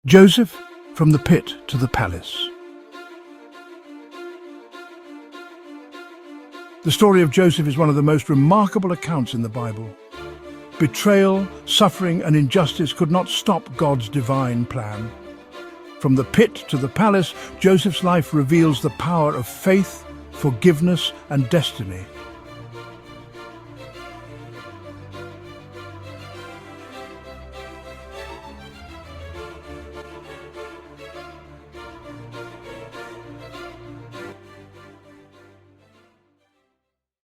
Joseph from the pit to the palace. The story of Joseph is one of the most remarkable accounts in the Bible. Betrayal, suffering, and injustice could not stop God's divine plan. From the pit to the palace, Joseph's life reveals the power of faith, forgiveness, and destiny.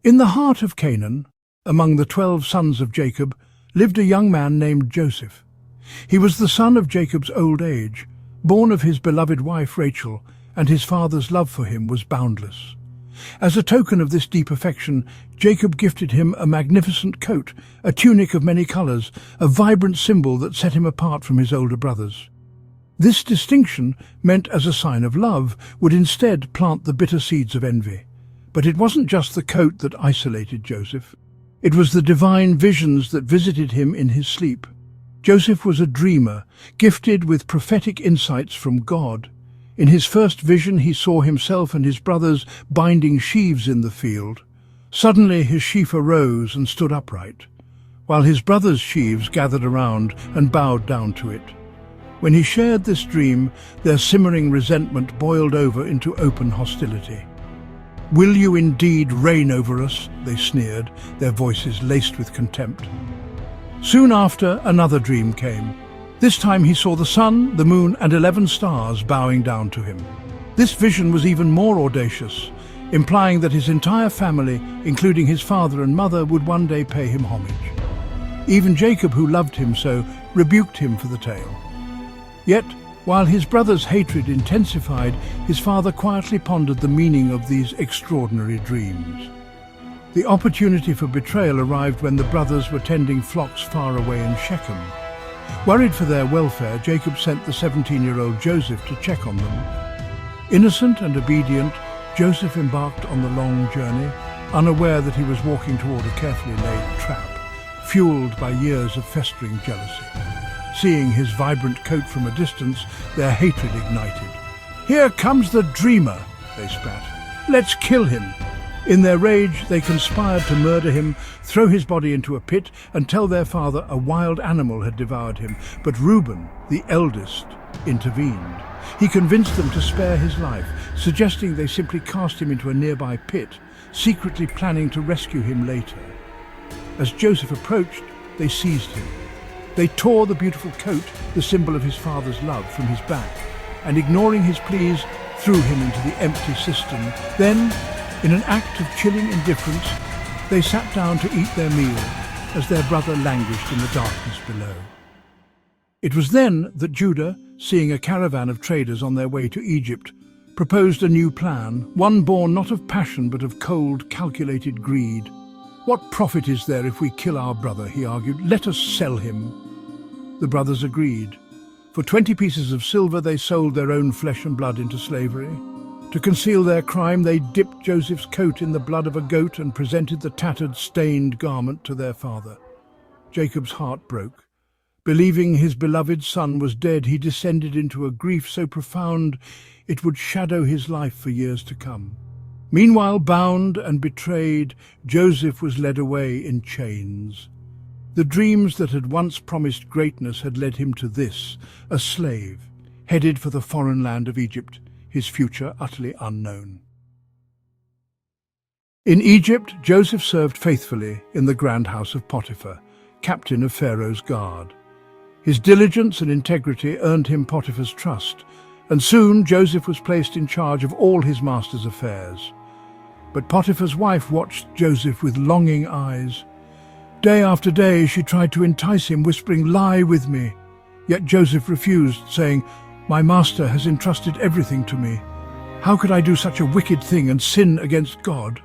In the heart of Canaan, among the 12 sons of Jacob, lived a young man named Joseph. He was the son of Jacob's old age, born of his beloved wife Rachel, and his father's love for him was boundless. As a token of this deep affection, Jacob gifted him a magnificent coat, a tunic of many colors, a vibrant symbol that set him apart from his older brothers. This distinction, meant as a sign of love, would instead plant the bitter seeds of envy. But it wasn't just the coat that isolated Joseph. It was the divine visions that visited him in his sleep. Joseph was a dreamer, gifted with prophetic insights from God. In his first vision he saw himself and his brothers binding sheaves in the field. Suddenly his sheaf arose and stood upright, while his brothers' sheaves gathered around and bowed down to it. When he shared this dream, their simmering resentment boiled over into open hostility. "Will you indeed reign over us?" they sneered, their voices laced with contempt. Soon after, another dream came. This time he saw the sun, the moon, and 11 stars bowing down to him. This vision was even more audacious, implying that his entire family, including his father and mother, would one day pay him homage. Even Jacob, who loved him so, rebuked him for the tale. Yet, while his brother's hatred intensified, his father quietly pondered the meaning of these extraordinary dreams. The opportunity for betrayal arrived when the brothers were tending flocks far away in Shechem. Worried for their welfare, Jacob sent the 17-year-old Joseph to check on them. Innocent and obedient, Joseph embarked on the long journey, unaware that he was walking toward a carefully laid trap, fueled by years of festering jealousy. Seeing his vibrant coat from a distance, their hatred ignited. "Here comes the dreamer," they spat. "Let's kill him." In their rage, they conspired to murder him, throw his body into a pit, and tell their father a wild animal had devoured him. But Reuben, the eldest, intervened. He convinced them to spare his life, suggesting they simply cast him into a nearby pit, secretly planning to rescue him later. As Joseph approached, they seized him. They tore the beautiful coat, the symbol of his father's love, from his back, and ignoring his pleas, threw him into the empty cistern. Then, in an act of chilling indifference, they sat down to eat their meal as their brother languished in the darkness below. It was then that Judah, seeing a caravan of traders on their way to Egypt, proposed a new plan, one born not of passion but of cold, calculated greed. "What profit is there if we kill our brother?" he argued. "Let us sell him." The brothers agreed. For 20 pieces of silver they sold their own flesh and blood into slavery. To conceal their crime, they dipped Joseph's coat in the blood of a goat and presented the tattered, stained garment to their father. Jacob's heart broke. Believing his beloved son was dead, he descended into a grief so profound it would shadow his life for years to come. Meanwhile, bound and betrayed, Joseph was led away in chains. The dreams that had once promised greatness had led him to this, a slave, headed for the foreign land of Egypt, his future utterly unknown. In Egypt, Joseph served faithfully in the grand house of Potiphar, captain of Pharaoh's guard. His diligence and integrity earned him Potiphar's trust, and soon Joseph was placed in charge of all his master's affairs. But Potiphar's wife watched Joseph with longing eyes. Day after day she tried to entice him, whispering, "Lie with me." Yet Joseph refused, saying, "My master has entrusted everything to me. How could I do such a wicked thing and sin against God?"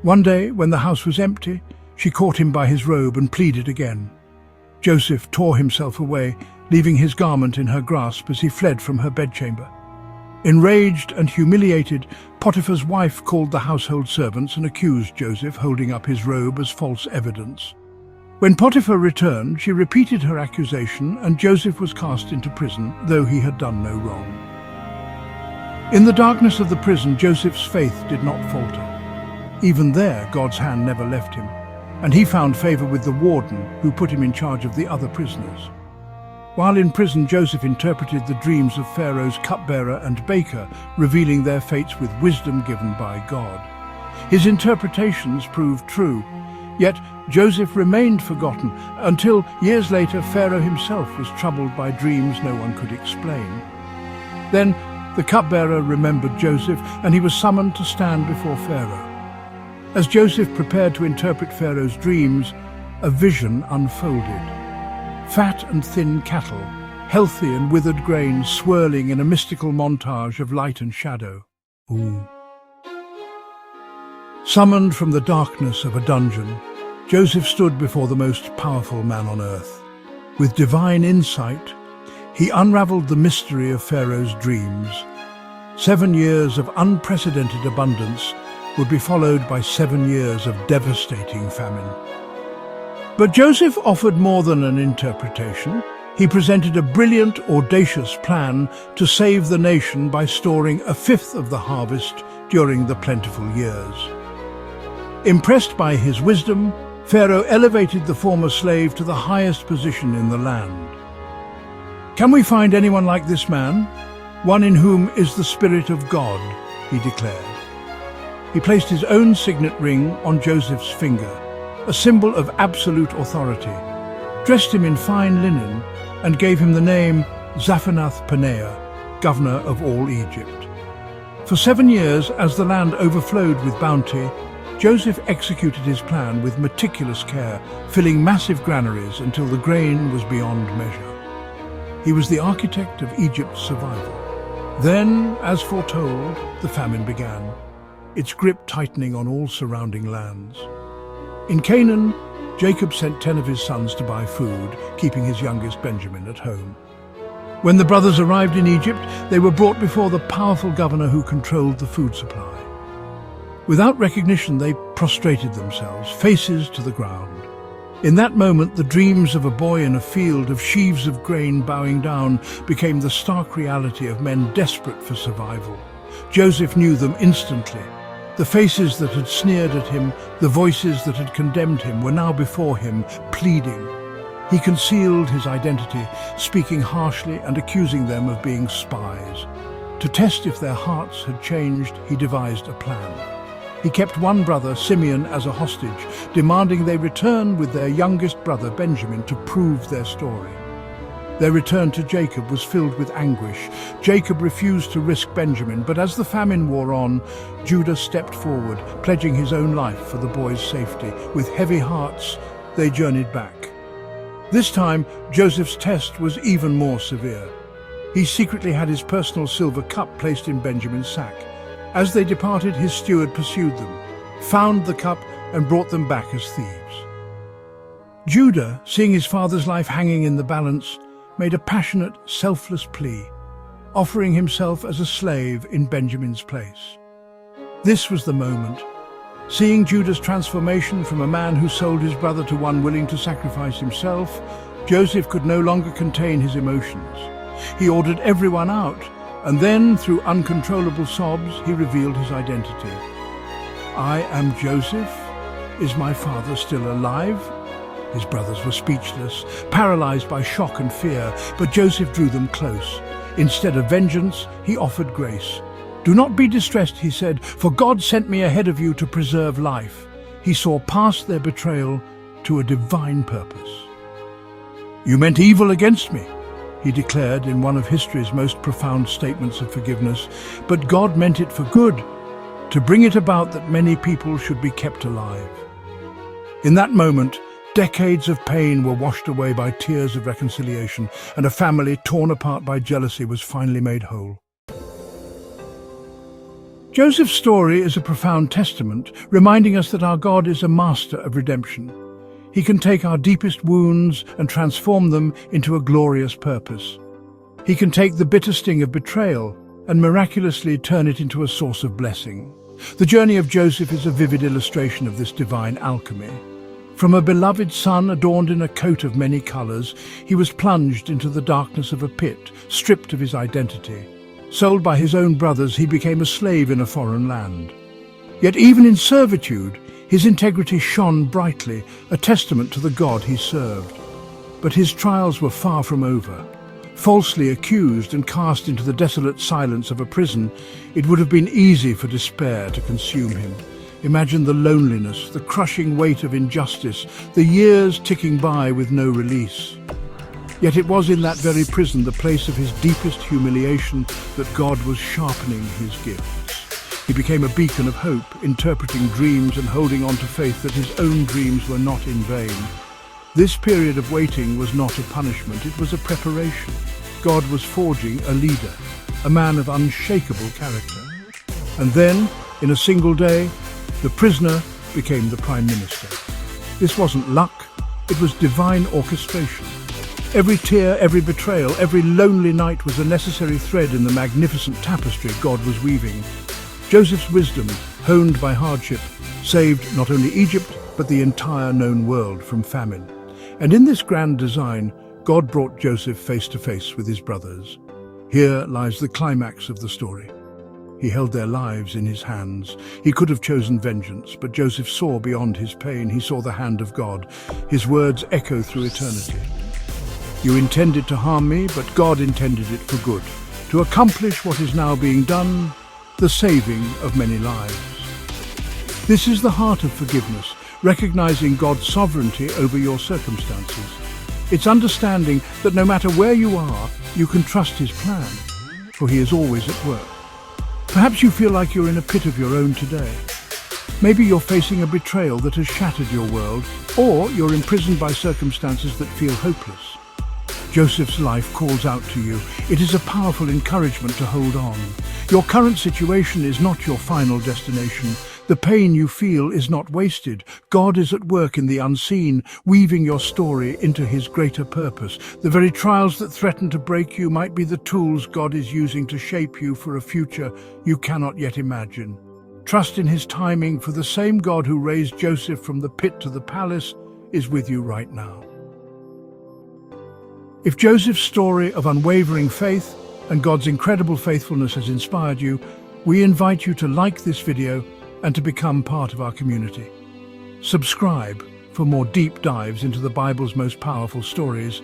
One day, when the house was empty, she caught him by his robe and pleaded again. Joseph tore himself away, leaving his garment in her grasp as he fled from her bedchamber. Enraged and humiliated, Potiphar's wife called the household servants and accused Joseph, holding up his robe as false evidence. When Potiphar returned, she repeated her accusation, and Joseph was cast into prison, though he had done no wrong. In the darkness of the prison, Joseph's faith did not falter. Even there, God's hand never left him, and he found favor with the warden, who put him in charge of the other prisoners. While in prison, Joseph interpreted the dreams of Pharaoh's cupbearer and baker, revealing their fates with wisdom given by God. His interpretations proved true, yet Joseph remained forgotten until years later Pharaoh himself was troubled by dreams no one could explain. Then the cupbearer remembered Joseph, and he was summoned to stand before Pharaoh. As Joseph prepared to interpret Pharaoh's dreams, a vision unfolded. Fat and thin cattle, healthy and withered grain swirling in a mystical montage of light and shadow. Summoned from the darkness of a dungeon, Joseph stood before the most powerful man on earth. With divine insight, he unraveled the mystery of Pharaoh's dreams. 7 years of unprecedented abundance would be followed by 7 years of devastating famine. But Joseph offered more than an interpretation. He presented a brilliant, audacious plan to save the nation by storing a fifth of the harvest during the plentiful years. Impressed by his wisdom, Pharaoh elevated the former slave to the highest position in the land. "Can we find anyone like this man? One in whom is the Spirit of God," he declared. He placed his own signet ring on Joseph's finger, a symbol of absolute authority, dressed him in fine linen, and gave him the name Zaphenath-Paneah, governor of all Egypt. For 7 years, as the land overflowed with bounty, Joseph executed his plan with meticulous care, filling massive granaries until the grain was beyond measure. He was the architect of Egypt's survival. Then, as foretold, the famine began, its grip tightening on all surrounding lands. In Canaan, Jacob sent 10 of his sons to buy food, keeping his youngest Benjamin at home. When the brothers arrived in Egypt, they were brought before the powerful governor who controlled the food supply. Without recognition, they prostrated themselves, faces to the ground. In that moment, the dreams of a boy in a field of sheaves of grain bowing down became the stark reality of men desperate for survival. Joseph knew them instantly. The faces that had sneered at him, the voices that had condemned him, were now before him, pleading. He concealed his identity, speaking harshly and accusing them of being spies. To test if their hearts had changed, he devised a plan. He kept one brother, Simeon, as a hostage, demanding they return with their youngest brother, Benjamin, to prove their story. Their return to Jacob was filled with anguish. Jacob refused to risk Benjamin, but as the famine wore on, Judah stepped forward, pledging his own life for the boy's safety. With heavy hearts, they journeyed back. This time, Joseph's test was even more severe. He secretly had his personal silver cup placed in Benjamin's sack. As they departed, his steward pursued them, found the cup, and brought them back as thieves. Judah, seeing his father's life hanging in the balance, made a passionate, selfless plea, offering himself as a slave in Benjamin's place. This was the moment. Seeing Judah's transformation from a man who sold his brother to one willing to sacrifice himself, Joseph could no longer contain his emotions. He ordered everyone out, and then, through uncontrollable sobs, he revealed his identity. "I am Joseph. Is my father still alive?" His brothers were speechless, paralyzed by shock and fear, but Joseph drew them close. Instead of vengeance, he offered grace. "Do not be distressed," he said, "for God sent me ahead of you to preserve life." He saw past their betrayal to a divine purpose. "You meant evil against me," he declared in one of history's most profound statements of forgiveness, "but God meant it for good, to bring it about that many people should be kept alive." In that moment, decades of pain were washed away by tears of reconciliation, and a family torn apart by jealousy was finally made whole. Joseph's story is a profound testament, reminding us that our God is a master of redemption. He can take our deepest wounds and transform them into a glorious purpose. He can take the bitter sting of betrayal and miraculously turn it into a source of blessing. The journey of Joseph is a vivid illustration of this divine alchemy. From a beloved son adorned in a coat of many colors, he was plunged into the darkness of a pit, stripped of his identity. Sold by his own brothers, he became a slave in a foreign land. Yet even in servitude, his integrity shone brightly, a testament to the God he served. But his trials were far from over. Falsely accused and cast into the desolate silence of a prison, it would have been easy for despair to consume him. Imagine the loneliness, the crushing weight of injustice, the years ticking by with no release. Yet it was in that very prison, the place of his deepest humiliation, that God was sharpening his gifts. He became a beacon of hope, interpreting dreams and holding on to faith that his own dreams were not in vain. This period of waiting was not a punishment, it was a preparation. God was forging a leader, a man of unshakable character. And then, in a single day, the prisoner became the Prime Minister. This wasn't luck, it was divine orchestration. Every tear, every betrayal, every lonely night was a necessary thread in the magnificent tapestry God was weaving. Joseph's wisdom, honed by hardship, saved not only Egypt, but the entire known world from famine. And in this grand design, God brought Joseph face to face with his brothers. Here lies the climax of the story. He held their lives in his hands. He could have chosen vengeance, but Joseph saw beyond his pain. He saw the hand of God. His words echo through eternity. You intended to harm me, but God intended it for good, to accomplish what is now being done, the saving of many lives. This is the heart of forgiveness, recognizing God's sovereignty over your circumstances. It's understanding that no matter where you are, you can trust his plan, for he is always at work. Perhaps you feel like you're in a pit of your own today. Maybe you're facing a betrayal that has shattered your world, or you're imprisoned by circumstances that feel hopeless. Joseph's life calls out to you. It is a powerful encouragement to hold on. Your current situation is not your final destination. The pain you feel is not wasted. God is at work in the unseen, weaving your story into his greater purpose. The very trials that threaten to break you might be the tools God is using to shape you for a future you cannot yet imagine. Trust in his timing, for the same God who raised Joseph from the pit to the palace is with you right now. If Joseph's story of unwavering faith and God's incredible faithfulness has inspired you, we invite you to like this video and to become part of our community. Subscribe for more deep dives into the Bible's most powerful stories,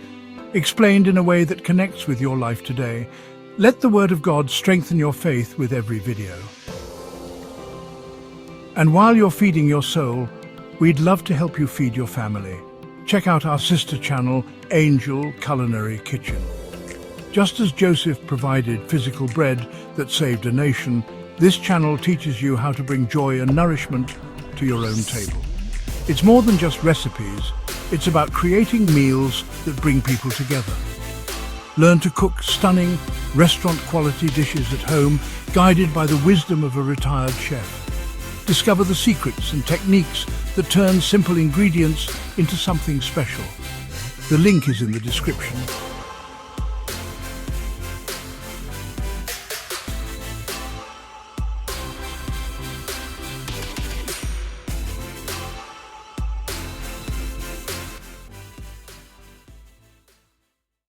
explained in a way that connects with your life today. Let the Word of God strengthen your faith with every video. And while you're feeding your soul, we'd love to help you feed your family. Check out our sister channel, Angel Culinary Kitchen. Just as Joseph provided physical bread that saved a nation, this channel teaches you how to bring joy and nourishment to your own table. It's more than just recipes, it's about creating meals that bring people together. Learn to cook stunning, restaurant-quality dishes at home, guided by the wisdom of a retired chef. Discover the secrets and techniques that turn simple ingredients into something special. The link is in the description.